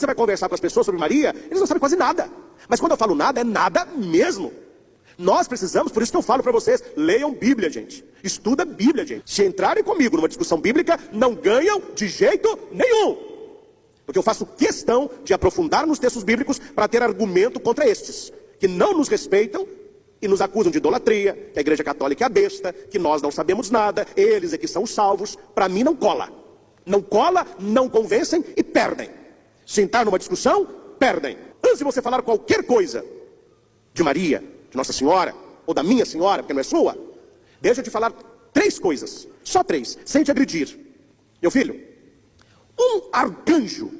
você vai conversar com as pessoas sobre Maria, eles não sabem quase nada. Mas quando eu falo nada, é nada mesmo. Nós precisamos, por isso que eu falo para vocês, leiam Bíblia, gente. Estuda Bíblia, gente. Se entrarem comigo numa discussão bíblica, não ganham de jeito nenhum. Porque eu faço questão de aprofundar nos textos bíblicos para ter argumento contra estes, que não nos respeitam e nos acusam de idolatria, que a Igreja Católica é a besta, que nós não sabemos nada, eles é que são os salvos. Para mim não cola. Não cola, não convencem e perdem. Se entrar numa discussão, perdem. Antes de você falar qualquer coisa de Maria, de Nossa Senhora, ou da minha senhora, porque não é sua, deixa eu te falar 3 coisas, só 3, sem te agredir. Meu filho, um arcanjo,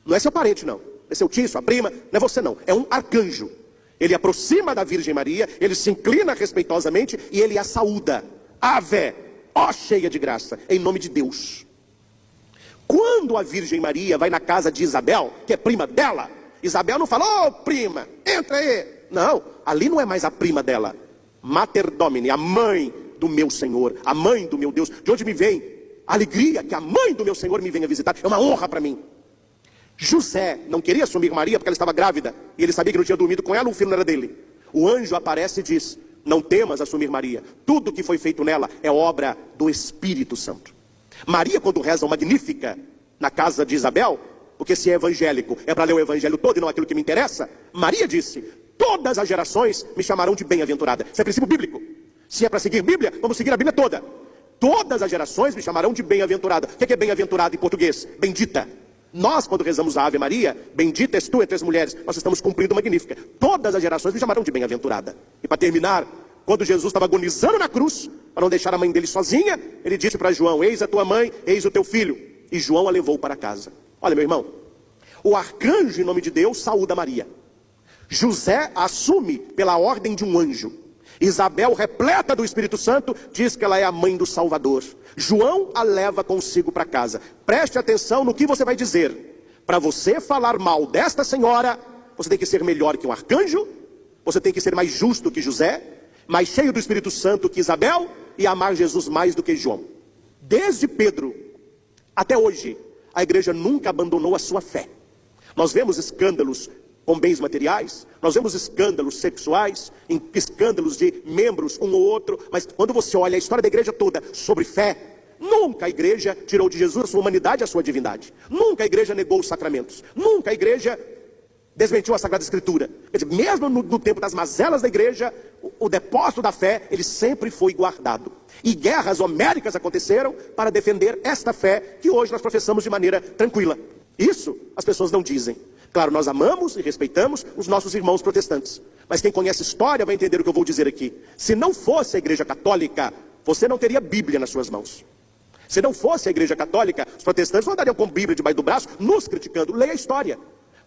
não é seu parente não, é seu tio, sua prima, não é você não, é um arcanjo. Ele aproxima da Virgem Maria, ele se inclina respeitosamente e ele a saúda. Ave, ó cheia de graça, em nome de Deus. Quando a Virgem Maria vai na casa de Isabel, que é prima dela, Isabel não fala, ô prima, entra aí. Não, ali não é mais a prima dela. Mater Domini, a mãe do meu Senhor, a mãe do meu Deus. De onde me vem a alegria que a mãe do meu Senhor me venha visitar. É uma honra para mim. José não queria assumir Maria porque ela estava grávida. E ele sabia que não tinha dormido com ela, o filho não era dele. O anjo aparece e diz, não temas assumir Maria. Tudo que foi feito nela é obra do Espírito Santo. Maria, quando reza o Magnífica na casa de Isabel, porque se é evangélico é para ler o evangelho todo e não aquilo que me interessa, Maria disse, todas as gerações me chamarão de bem-aventurada. Isso é princípio bíblico. Se é para seguir Bíblia, vamos seguir a Bíblia toda. Todas as gerações me chamarão de bem-aventurada. O que é bem-aventurada em português? Bendita. Nós, quando rezamos a Ave Maria, bendita és tu entre as mulheres, nós estamos cumprindo o Magnífica. Todas as gerações me chamarão de bem-aventurada. E para terminar, quando Jesus estava agonizando na cruz, para não deixar a mãe dele sozinha, ele disse para João, eis a tua mãe, eis o teu filho. E João a levou para casa. Olha, meu irmão, o arcanjo, em nome de Deus, saúda Maria. José assume pela ordem de um anjo. Isabel, repleta do Espírito Santo, diz que ela é a mãe do Salvador. João a leva consigo para casa. Preste atenção no que você vai dizer. Para você falar mal desta senhora, você tem que ser melhor que um arcanjo, você tem que ser mais justo que José, mais cheio do Espírito Santo que Isabel, e amar Jesus mais do que João. Desde Pedro até hoje, a igreja nunca abandonou a sua fé. Nós vemos escândalos com bens materiais, nós vemos escândalos sexuais, escândalos de membros um ou outro, mas quando você olha a história da igreja toda sobre fé, nunca a igreja tirou de Jesus a sua humanidade e a sua divindade. Nunca a igreja negou os sacramentos. Nunca a igreja desmentiu a Sagrada Escritura. Quer dizer, mesmo no tempo das mazelas da igreja, o depósito da fé, ele sempre foi guardado. E guerras homéricas aconteceram para defender esta fé que hoje nós professamos de maneira tranquila. Isso as pessoas não dizem. Claro, nós amamos e respeitamos os nossos irmãos protestantes. Mas quem conhece história vai entender o que eu vou dizer aqui. Se não fosse a igreja católica, você não teria Bíblia nas suas mãos. Se não fosse a igreja católica, os protestantes não andariam com Bíblia debaixo do braço, nos criticando. Leia a história.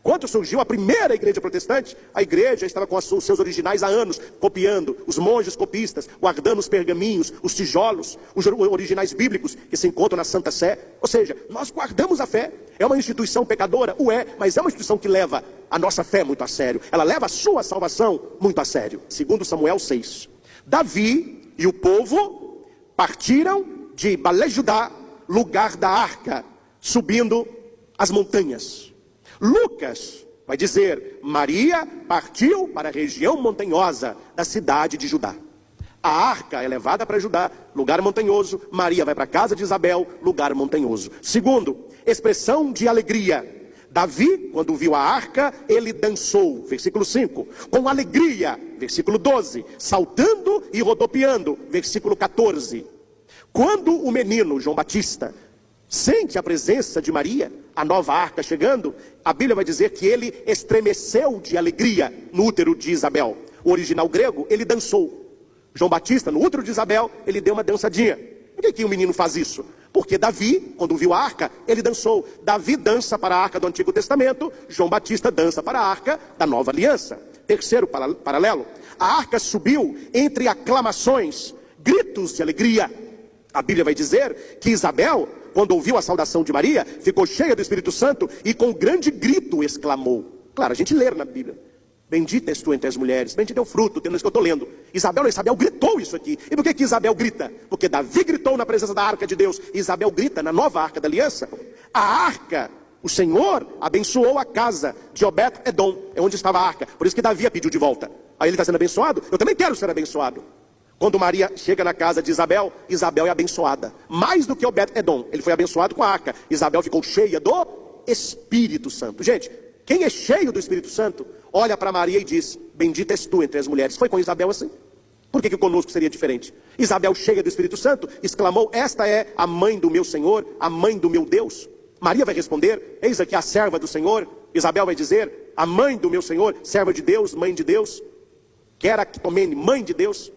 Quando surgiu a primeira igreja protestante, a igreja estava com os seus originais há anos, copiando, os monges copistas, guardando os pergaminhos, os tijolos, os originais bíblicos que se encontram na Santa Sé. Ou seja, nós guardamos a fé. É uma instituição pecadora? Mas é uma instituição que leva a nossa fé muito a sério. Ela leva a sua salvação muito a sério. Segundo Samuel 6. Davi e o povo partiram de Balé-Judá, lugar da arca, subindo as montanhas. Lucas vai dizer, Maria partiu para a região montanhosa da cidade de Judá. A arca é levada para Judá, lugar montanhoso. Maria vai para a casa de Isabel, lugar montanhoso. Segundo, expressão de alegria. Davi, quando viu a arca, ele dançou, versículo 5, com alegria, versículo 12, saltando e rodopiando, versículo 14. Quando o menino, João Batista, sente a presença de Maria, a nova arca chegando, a Bíblia vai dizer que ele estremeceu de alegria no útero de Isabel. O original grego, ele dançou. João Batista, no útero de Isabel, ele deu uma dançadinha. Por que o menino faz isso? Porque Davi, quando viu a arca, ele dançou. Davi dança para a arca do Antigo Testamento, João Batista dança para a arca da Nova Aliança. Terceiro paralelo, a arca subiu entre aclamações, gritos de alegria. A Bíblia vai dizer que Isabel, quando ouviu a saudação de Maria, ficou cheia do Espírito Santo e com grande grito exclamou. Claro, a gente lê na Bíblia. Bendita és tu entre as mulheres, bendito é o fruto, tendo isso que eu estou lendo. Isabel gritou isso aqui. E por que Isabel grita? Porque Davi gritou na presença da arca de Deus. E Isabel grita na nova arca da aliança. A arca O Senhor abençoou a casa de Obed-Edom, é onde estava a arca. Por isso que Davi a pediu de volta. Aí ele está sendo abençoado, eu também quero ser abençoado. Quando Maria chega na casa de Isabel, Isabel é abençoada. Mais do que Obed-Edom, ele foi abençoado com a arca. Isabel ficou cheia do Espírito Santo. Gente, quem é cheio do Espírito Santo, olha para Maria e diz: bendita és tu entre as mulheres. Foi com Isabel assim? Por que conosco seria diferente? Isabel, cheia do Espírito Santo, exclamou: esta é a mãe do meu Senhor, a mãe do meu Deus. Maria vai responder: eis aqui a serva do Senhor. Isabel vai dizer: a mãe do meu Senhor, serva de Deus, mãe de Deus. Quer que tomene, mãe de Deus.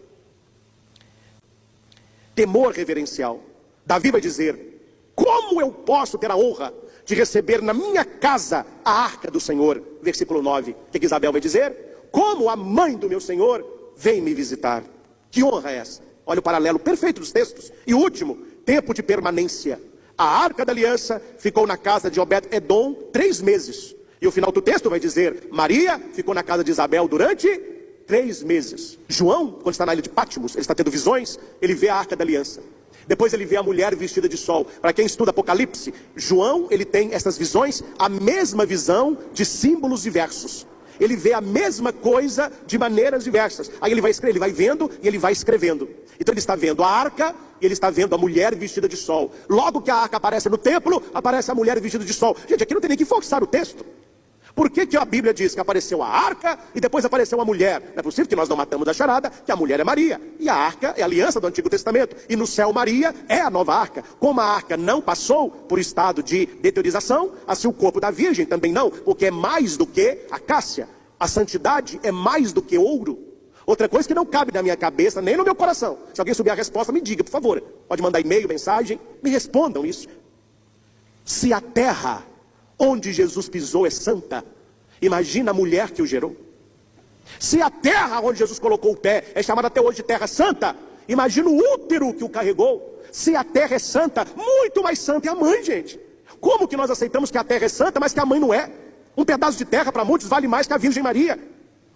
Temor reverencial. Davi vai dizer: como eu posso ter a honra de receber na minha casa a arca do Senhor? Versículo 9. O que Isabel vai dizer? Como a mãe do meu Senhor vem me visitar. Que honra é essa? Olha o paralelo perfeito dos textos. E último, tempo de permanência. A arca da aliança ficou na casa de Obed-Edom 3 meses. E o final do texto vai dizer: Maria ficou na casa de Isabel durante 3 meses. João, quando está na ilha de Patmos, ele está tendo visões, ele vê a arca da aliança. Depois ele vê a mulher vestida de sol. Para quem estuda Apocalipse, João, ele tem essas visões, a mesma visão de símbolos diversos. Ele vê a mesma coisa de maneiras diversas. Aí ele vai escrever, ele vai vendo e ele vai escrevendo. Então ele está vendo a arca e ele está vendo a mulher vestida de sol. Logo que a arca aparece no templo, aparece a mulher vestida de sol. Gente, aqui não tem nem que forçar o texto. Por que a Bíblia diz que apareceu a arca e depois apareceu a mulher? Não é possível que nós não matamos a charada, que a mulher é Maria. E a arca é a aliança do Antigo Testamento. E no céu Maria é a nova arca. Como a arca não passou por estado de deteriorização, assim o corpo da virgem também não, porque é mais do que a cássia. A santidade é mais do que ouro. Outra coisa que não cabe na minha cabeça, nem no meu coração. Se alguém souber a resposta, me diga, por favor. Pode mandar e-mail, mensagem, me respondam isso. Se a terra onde Jesus pisou é santa, imagina a mulher que o gerou. Se a terra onde Jesus colocou o pé é chamada até hoje de terra santa, imagina o útero que o carregou. Se a terra é santa, muito mais santa é a mãe, gente. Como que nós aceitamos que a terra é santa, mas que a mãe não é? Um pedaço de terra para muitos vale mais que a Virgem Maria.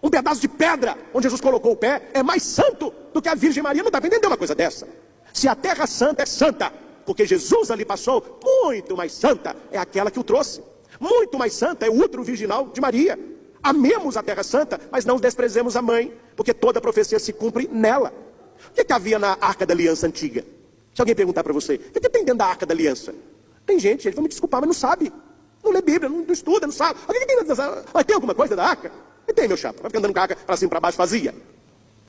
Um pedaço de pedra onde Jesus colocou o pé é mais santo do que a Virgem Maria. Não dá para entender uma coisa dessa. Se a terra santa é santa, porque Jesus ali passou, muito mais santa é aquela que o trouxe. Muito mais santa é o útero virginal de Maria. Amemos a terra santa, mas não desprezemos a mãe, porque toda a profecia se cumpre nela. O que havia na Arca da Aliança antiga? Se alguém perguntar para você, o que tem dentro da Arca da Aliança? Tem gente, ele vai me desculpar, mas não sabe. Não lê Bíblia, não estuda, não sabe. O que tem dentro da arca? Tem alguma coisa da arca? E tem, meu chapa. Vai ficar andando com a arca para cima e para baixo vazia.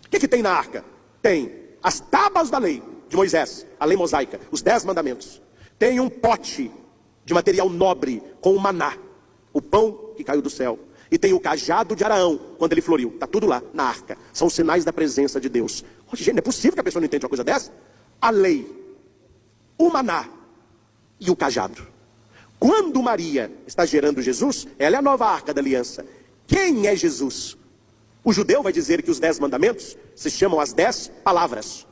O que tem na arca? Tem as tábuas da lei de Moisés, a lei mosaica, os 10 mandamentos. Tem um pote de material nobre com o maná, o pão que caiu do céu. E tem o cajado de Araão, quando ele floriu. Está tudo lá, na arca. São sinais da presença de Deus. Gente, não é possível que a pessoa não entenda uma coisa dessa? A lei, o maná e o cajado. Quando Maria está gerando Jesus, ela é a nova arca da aliança. Quem é Jesus? O judeu vai dizer que os 10 mandamentos se chamam as 10 palavras.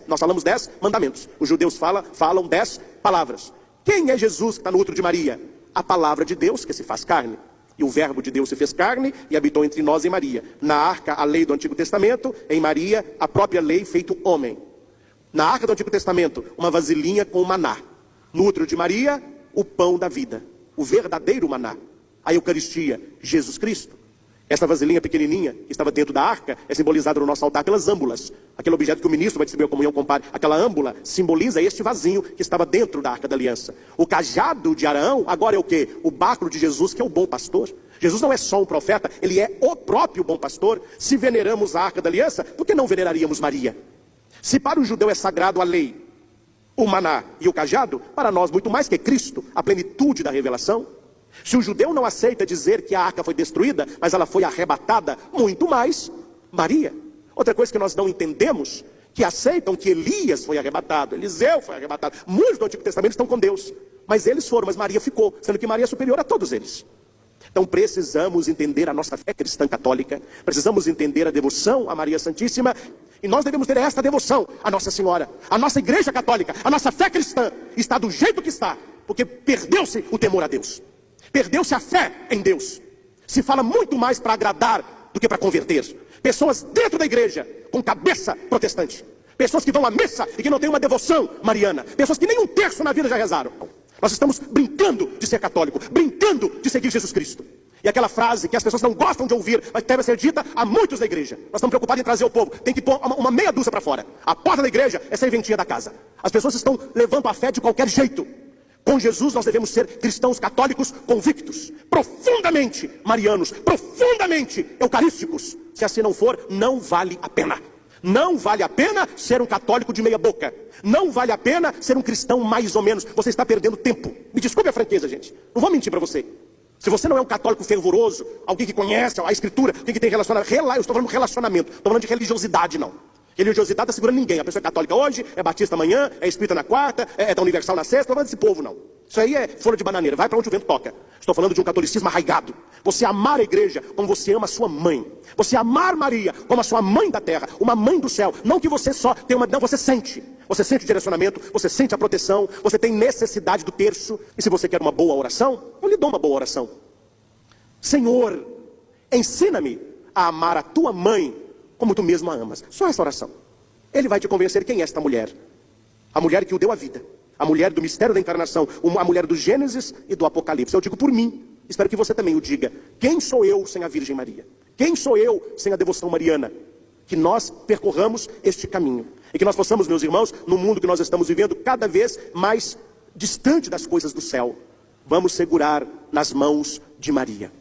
Nós falamos 10 mandamentos. Os judeus falam 10 palavras. Quem é Jesus que está no útero de Maria? A palavra de Deus que se faz carne. E o verbo de Deus se fez carne e habitou entre nós em Maria. Na arca, a lei do Antigo Testamento. Em Maria, a própria lei feito homem. Na arca do Antigo Testamento, uma vasilhinha com maná. No útero de Maria, o pão da vida, o verdadeiro maná, a Eucaristia, Jesus Cristo. Essa vasilhinha pequenininha que estava dentro da arca é simbolizada no nosso altar pelas âmbulas. Aquele objeto que o ministro vai distribuir a comunhão com o padre, aquela âmbula simboliza este vasinho que estava dentro da arca da aliança. O cajado de Araão agora é o quê? O báculo de Jesus, que é o bom pastor. Jesus não é só um profeta, ele é o próprio bom pastor. Se veneramos a arca da aliança, por que não veneraríamos Maria? Se para o judeu é sagrado a lei, o maná e o cajado, para nós muito mais que Cristo, a plenitude da revelação. Se o judeu não aceita dizer que a arca foi destruída, mas ela foi arrebatada, muito mais Maria. Outra coisa que nós não entendemos, que aceitam que Elias foi arrebatado, Eliseu foi arrebatado. Muitos do Antigo Testamento estão com Deus, mas eles foram, mas Maria ficou, sendo que Maria é superior a todos eles. Então precisamos entender a nossa fé cristã católica, precisamos entender a devoção a Maria Santíssima, e nós devemos ter esta devoção a Nossa Senhora. A nossa igreja católica, a nossa fé cristã está do jeito que está, porque perdeu-se o temor a Deus, perdeu-se a fé em Deus. Se fala muito mais para agradar do que para converter. Pessoas dentro da igreja com cabeça protestante, pessoas que vão à missa e que não têm uma devoção mariana, pessoas que nem um terço na vida já rezaram. Nós estamos brincando de ser católico, brincando de seguir Jesus Cristo. E aquela frase que as pessoas não gostam de ouvir, mas deve ser dita a muitos da igreja. Nós estamos preocupados em trazer o povo. Tem que pôr uma meia dúzia para fora. A porta da igreja é serventia da casa. As pessoas estão levando a fé de qualquer jeito. Com Jesus nós devemos ser cristãos católicos convictos, profundamente marianos, profundamente eucarísticos. Se assim não for, não vale a pena. Não vale a pena ser um católico de meia boca. Não vale a pena ser um cristão mais ou menos. Você está perdendo tempo. Me desculpe a franqueza, gente. Não vou mentir para você. Se você não é um católico fervoroso, alguém que conhece a escritura, alguém que tem relacionamento, eu estou falando de relacionamento, estou falando de religiosidade não. Religiosidade não segura ninguém. A pessoa é católica hoje, é batista amanhã, é espírita na quarta, é da universal na sexta. Não estou falando desse povo não. Isso aí é folha de bananeira, vai para onde o vento toca. Estou falando de um catolicismo arraigado. Você amar a igreja como você ama a sua mãe. Você amar Maria como a sua mãe da terra, uma mãe do céu. Não que você só tenha uma... Não, você sente. Você sente o direcionamento, você sente a proteção, você tem necessidade do terço. E se você quer uma boa oração, eu lhe dou uma boa oração. Senhor, ensina-me a amar a tua mãe como tu mesmo a amas. Só essa oração. Ele vai te convencer quem é esta mulher. A mulher que o deu a vida. A mulher do mistério da encarnação. A mulher do Gênesis e do Apocalipse. Eu digo por mim. Espero que você também o diga. Quem sou eu sem a Virgem Maria? Quem sou eu sem a devoção mariana? Que nós percorramos este caminho. E que nós possamos, meus irmãos, no mundo que nós estamos vivendo, cada vez mais distante das coisas do céu, vamos segurar nas mãos de Maria.